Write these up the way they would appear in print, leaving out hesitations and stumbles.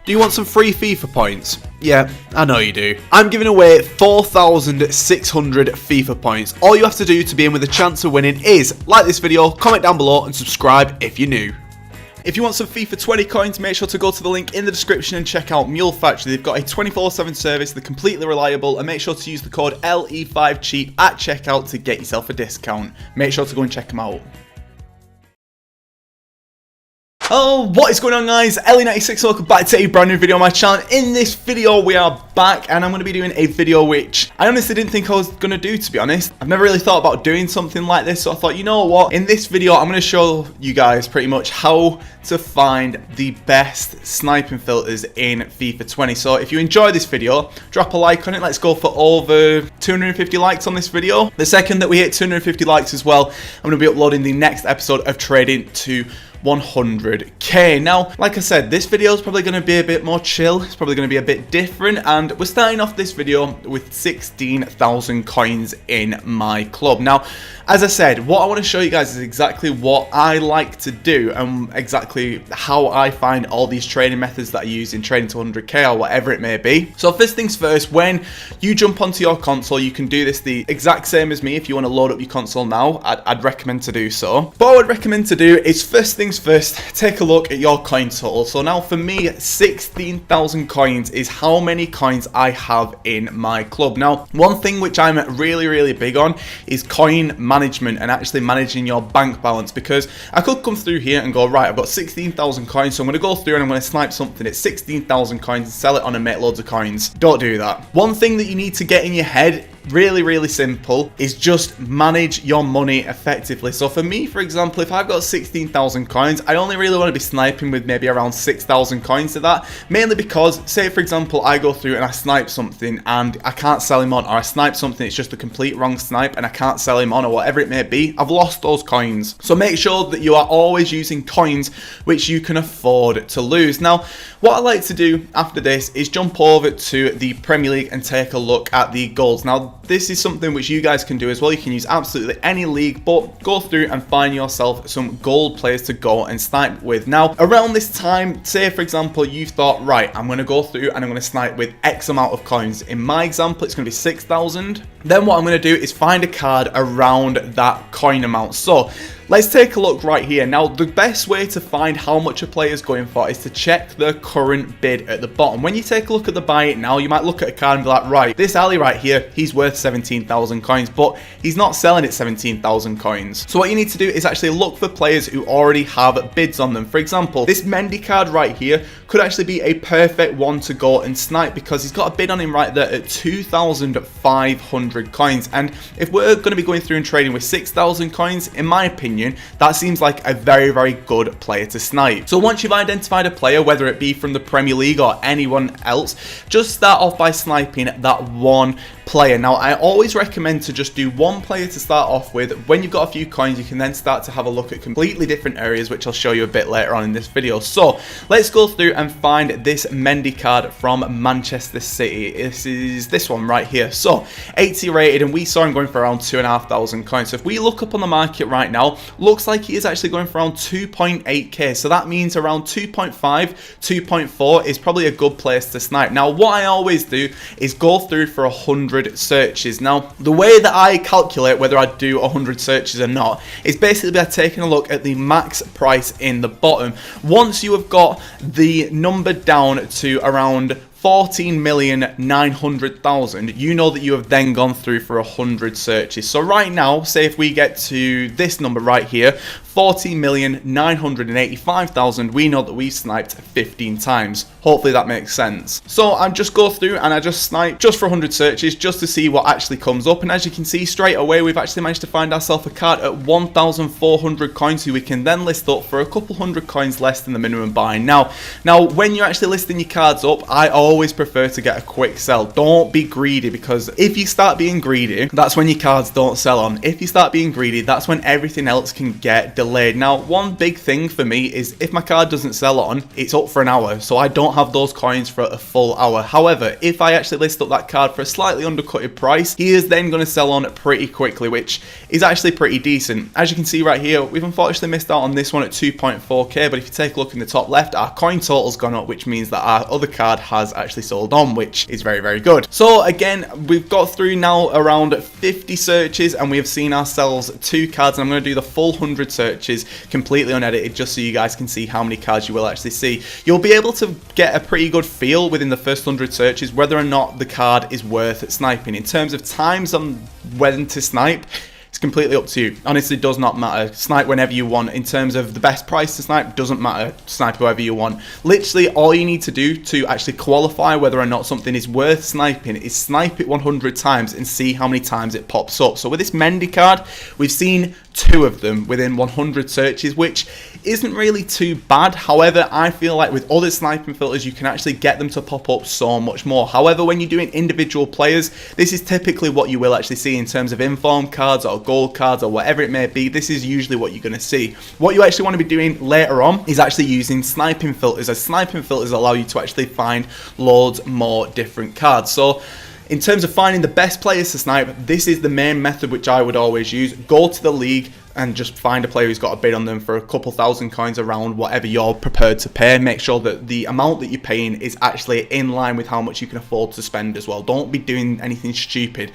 Do you want some free FIFA points? Yeah, I know you do. I'm giving away 4,600 FIFA points. All you have to do to be in with a chance of winning is like this video, comment down below and subscribe if you're new. If you want some FIFA 20 coins, make sure to go to the link in the description and check out Mule Factory. They've got a 24/7 service, they're completely reliable, and make sure to use the code LE5CHEAP at checkout to get yourself a discount. Make sure to go and check them out. Oh, what is going on, guys? LE96, welcome back to a brand new video on my channel. In this video we are back and I'm going to be doing a video which I honestly didn't think I was going to do, to be honest. I've never really thought about doing something like this, so I thought, you know what, in this video I'm going to show you guys pretty much how to find the best sniping filters in FIFA 20. So if you enjoy this video, drop a like on it. Let's go for over 250 likes on this video. The second that we hit 250 likes as well, I'm going to be uploading the next episode of Trading to 100k. Now, like I said, this video is probably going to be a bit more chill. It's probably going to be a bit different, and we're starting off this video with 16,000 coins in my club. Now, as I said, what I want to show you guys is exactly what I like to do and exactly how I find all these trading methods that I use in Trading to 100k or whatever it may be. So first things first, when you jump onto your console, you can do this the exact same as me. If you want to load up your console now, I'd recommend to do so. What I would recommend to do is first things first, take a look at your coin total. So now for me, 16,000 coins is how many coins I have in my club. Now, one thing which I'm really big on is coin management and actually managing your bank balance, because I could come through here and go, right, I've got 16,000 coins, so I'm going to go through and I'm going to snipe something at 16,000 coins and sell it on and make loads of coins. Don't do that. One thing that you need to get in your head, really simple, is just manage your money effectively. So for me, for example, if I've got 16,000 coins, I only really want to be sniping with maybe around 6,000 coins to that, mainly because, say for example, I go through and I snipe something and I can't sell him on, or I snipe something, it's just a complete wrong snipe and I can't sell him on, or whatever it may be, I've lost those coins. So make sure that you are always using coins which you can afford to lose. Now, what I like to do after this is jump over to the Premier League and take a look at the goals. Now, this is something which you guys can do as well. You can use absolutely any league, but go through and find yourself some gold players to go and snipe with. Now, around this time, say for example, you've thought, right, I'm going to go through and I'm going to snipe with X amount of coins. In my example, it's going to be 6,000. Then what I'm going to do is find a card around that coin amount. So let's take a look right here. Now, the best way to find how much a player is going for is to check the current bid at the bottom. When you take a look at the buy it now, you might look at a card and be like, right, this Ali right here, he's worth 17,000 coins, but he's not selling at 17,000 coins. So what you need to do is actually look for players who already have bids on them. For example, this Mendy card right here could actually be a perfect one to go and snipe, because he's got a bid on him right there at 2,500 coins. And if we're going to be going through and trading with 6,000 coins, in my opinion, that seems like a very good player to snipe. So once you've identified a player, whether it be from the Premier League or anyone else, just start off by sniping that one player. Now, I always recommend to just do one player to start off with. When you've got a few coins, you can then start to have a look at completely different areas, which I'll show you a bit later on in this video. So let's go through and find this Mendy card from Manchester City. This is this one right here. So 80 rated, and we saw him going for around 2,500 coins. So if we look up on the market right now, looks like he is actually going for around 2.8k. So that means around 2.5, 2.4 is probably a good place to snipe. Now, what I always do is go through for 100 searches. Now, the way that I calculate whether I do 100 searches or not is basically by taking a look at the max price in the bottom. Once you have got the number down to around 14,900,000, you know that you have then gone through for 100 searches. So right now, say if we get to this number right here, 40,985,000, we know that we've sniped 15 times. Hopefully that makes sense. So I just go through and I just snipe just for 100 searches just to see what actually comes up. And as you can see, straight away, we've actually managed to find ourselves a card at 1,400 coins who we can then list up for a couple hundred coins less than the minimum buy. Now, when you're actually listing your cards up, I always prefer to get a quick sell. Don't be greedy, because if you start being greedy, that's when your cards don't sell on. If you start being greedy, that's when everything else can get delayed delayed. Now, one big thing for me is if my card doesn't sell on, it's up for an hour, so I don't have those coins for a full hour. However, if I actually list up that card for a slightly undercutted price, he is then going to sell on pretty quickly, which is actually pretty decent. As you can see right here, we've unfortunately missed out on this one at 2.4k, but if you take a look in the top left, our coin total's gone up, which means that our other card has actually sold on, which is very, very good. So again, we've got through now around 50 searches, and we have seen ourselves 2 cards, and I'm going to do the full 100 searches completely unedited, just so you guys can see how many cards you will actually see. You'll be able to get a pretty good feel within the first 100 searches whether or not the card is worth sniping. In terms of times on when to snipe, it's completely up to you. Honestly, does not matter. Snipe whenever you want. In terms of the best price to snipe, doesn't matter. Snipe whoever you want. Literally, all you need to do to actually qualify whether or not something is worth sniping is snipe it 100 times and see how many times it pops up. So with this Mendy card, we've seen 2 of them within 100 searches, which isn't really too bad. However, I feel like with other sniping filters, you can actually get them to pop up so much more. However, when you're doing individual players, this is typically what you will actually see in terms of inform cards or gold cards or whatever it may be. This is usually what you're going to see. What you actually want to be doing later on is actually using sniping filters, as sniping filters allow you to actually find loads more different cards. So in terms of finding the best players to snipe, this is the main method which I would always use. Go to the league and just find a player who's got a bid on them for a couple thousand coins around whatever you're prepared to pay. Make sure that the amount that you're paying is actually in line with how much you can afford to spend as well. Don't be doing anything stupid.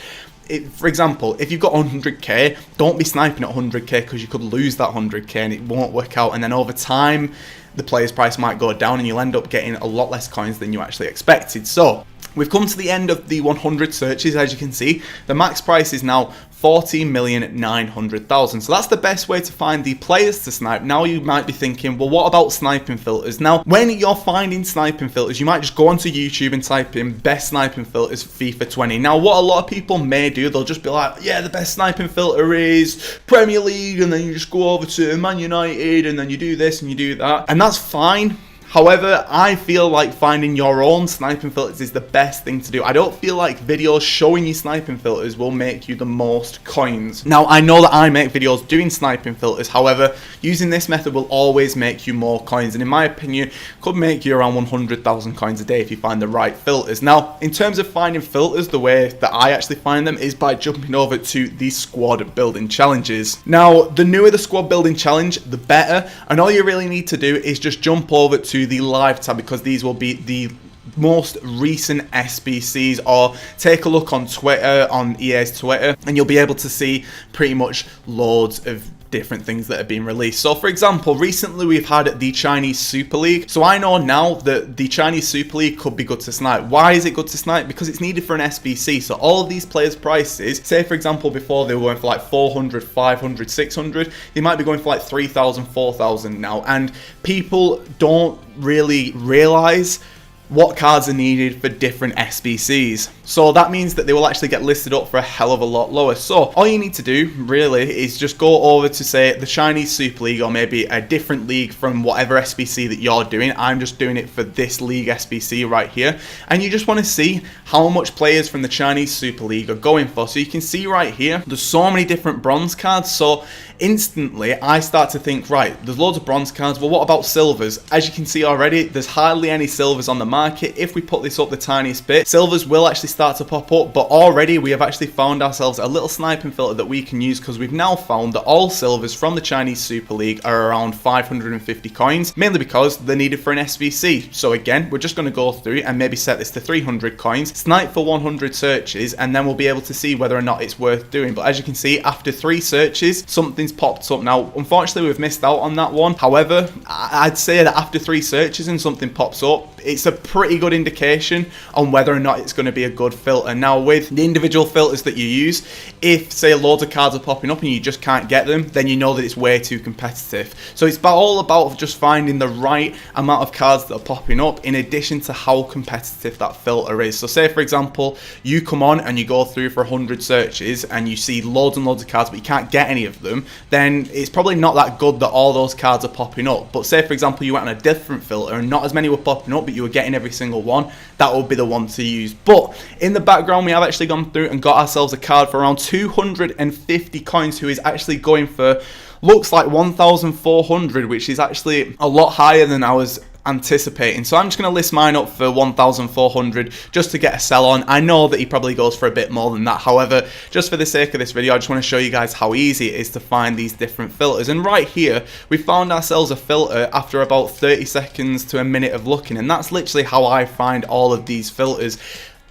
For example, if you've got 100k, don't be sniping at 100k because you could lose that 100k and it won't work out, and then over time the player's price might go down and you'll end up getting a lot less coins than you actually expected. So we've come to the end of the 100 searches. As you can see, the max price is now 40,900,000. So that's the best way to find the players to snipe. Now you might be thinking, well, what about sniping filters? Now, when you're finding sniping filters, you might just go onto YouTube and type in best sniping filters FIFA 20. Now, what a lot of people may do, they'll just be like, yeah, the best sniping filter is Premier League, and then you just go over to Man United, and then you do this and you do that. And that's fine. However, I feel like finding your own sniping filters is the best thing to do. I don't feel like videos showing you sniping filters will make you the most coins. Now, I know that I make videos doing sniping filters. However, using this method will always make you more coins. And in my opinion, could make you around 100,000 coins a day if you find the right filters. Now, in terms of finding filters, the way that I actually find them is by jumping over to the squad building challenges. Now, the newer the squad building challenge, the better. And all you really need to do is just jump over to the live tab, because these will be the most recent SBCs, or take a look on Twitter, on EA's Twitter, and you'll be able to see pretty much loads of different things that have been released. So for example, recently we've had the Chinese Super League. So I know now that the Chinese Super League could be good to snipe. Why is it good to snipe? Because it's needed for an SBC. So all of these players' prices, say for example before they were going for like 400, 500, 600, they might be going for like 3,000, 4,000 now. And people don't really realize what cards are needed for different SBCs. So that means that they will actually get listed up for a hell of a lot lower. So all you need to do really is just go over to, say, the Chinese Super League, or maybe a different league from whatever SBC that you're doing. I'm just doing it for this league SBC right here. And you just want to see how much players from the Chinese Super League are going for. So you can see right here, there's so many different bronze cards. So instantly I start to think, right, there's loads of bronze cards. Well, what about silvers? As you can see already, there's hardly any silvers on the market. If we put this up the tiniest bit, silvers will actually start to pop up, but already we have actually found ourselves a little sniping filter that we can use, because we've now found that all silvers from the Chinese Super League are around 550 coins, mainly because they're needed for an SBC. So again, we're just going to go through and maybe set this to 300 coins, snipe for 100 searches, and then we'll be able to see whether or not it's worth doing. But as you can see, after 3 searches, something's popped up. Now, unfortunately, we've missed out on that one. However, I'd say that after 3 searches and something pops up, it's a pretty good indication on whether or not it's going to be a good filter. Now, with the individual filters that you use, if say loads of cards are popping up and you just can't get them, then you know that it's way too competitive. So it's all about just finding the right amount of cards that are popping up, in addition to how competitive that filter is. So say for example, you come on and you go through for 100 searches and you see loads and loads of cards but you can't get any of them, then it's probably not that good that all those cards are popping up. But say for example you went on a different filter and not as many were popping up, but you were getting every single one, that would be the one to use. But in the background, we have actually gone through and got ourselves a card for around 250 coins, who is actually going for looks like 1,400, which is actually a lot higher than I was anticipating. So I'm just going to list mine up for 1,400 just to get a sell on. I know that he probably goes for a bit more than that. However, just for the sake of this video, I just want to show you guys how easy it is to find these different filters. And right here, we found ourselves a filter after about 30 seconds to a minute of looking. And that's literally how I find all of these filters.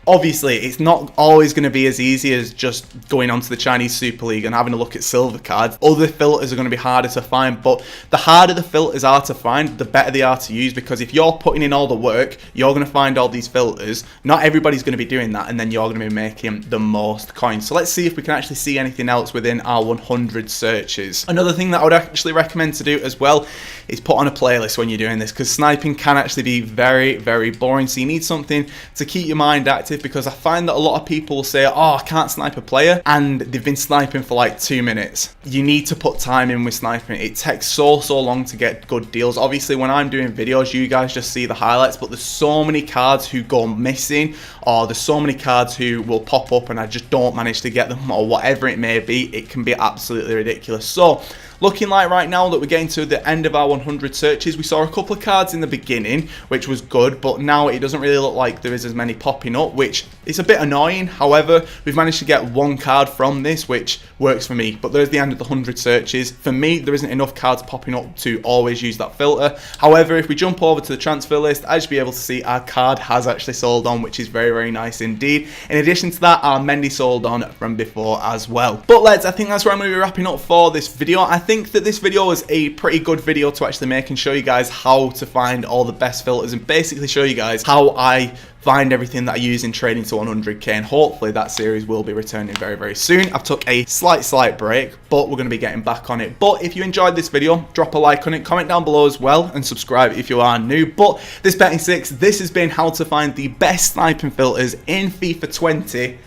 Obviously, it's not always going to be as easy as just going onto the Chinese Super League and having a look at silver cards. Other filters are going to be harder to find, but the harder the filters are to find, the better they are to use, because if you're putting in all the work, you're going to find all these filters. Not everybody's going to be doing that, and then you're going to be making the most coins. So let's see if we can actually see anything else within our 100 searches. Another thing that I would actually recommend to do as well is put on a playlist when you're doing this, because sniping can actually be very, very boring. So you need something to keep your mind active, because I find that a lot of people will say, oh, I can't snipe a player, and they've been sniping for like 2 minutes. You need to put time in with sniping. It takes so long to get good deals. Obviously, when I'm doing videos, you guys just see the highlights, but there's so many cards who go missing, or there's so many cards who will pop up and I just don't manage to get them, or whatever it may be. It can be absolutely ridiculous. So looking like right now that we're getting to the end of our 100 searches, we saw a couple of cards in the beginning, which was good, but now it doesn't really look like there is as many popping up, which is a bit annoying. However, we've managed to get one card from this, which works for me, but there's the end of the 100 searches. For me, there isn't enough cards popping up to always use that filter. However, if we jump over to the transfer list, as you'll be able to see, our card has actually sold on, which is very, very nice indeed. In addition to that, our Mendy sold on from before as well. But lads, I think that's where I'm going to be wrapping up for this video. I think that this video was a pretty good video to actually make and show you guys how to find all the best filters, and basically show you guys how I find everything that I use in trading to 100k, and hopefully that series will be returning very, very soon. I've took a slight break, but we're going to be getting back on it. But if you enjoyed this video, drop a like on it, comment down below as well, and subscribe if you are new. But this betting 6, this has been how to find the best sniping filters in FIFA 20,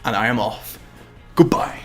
and I am off. Goodbye.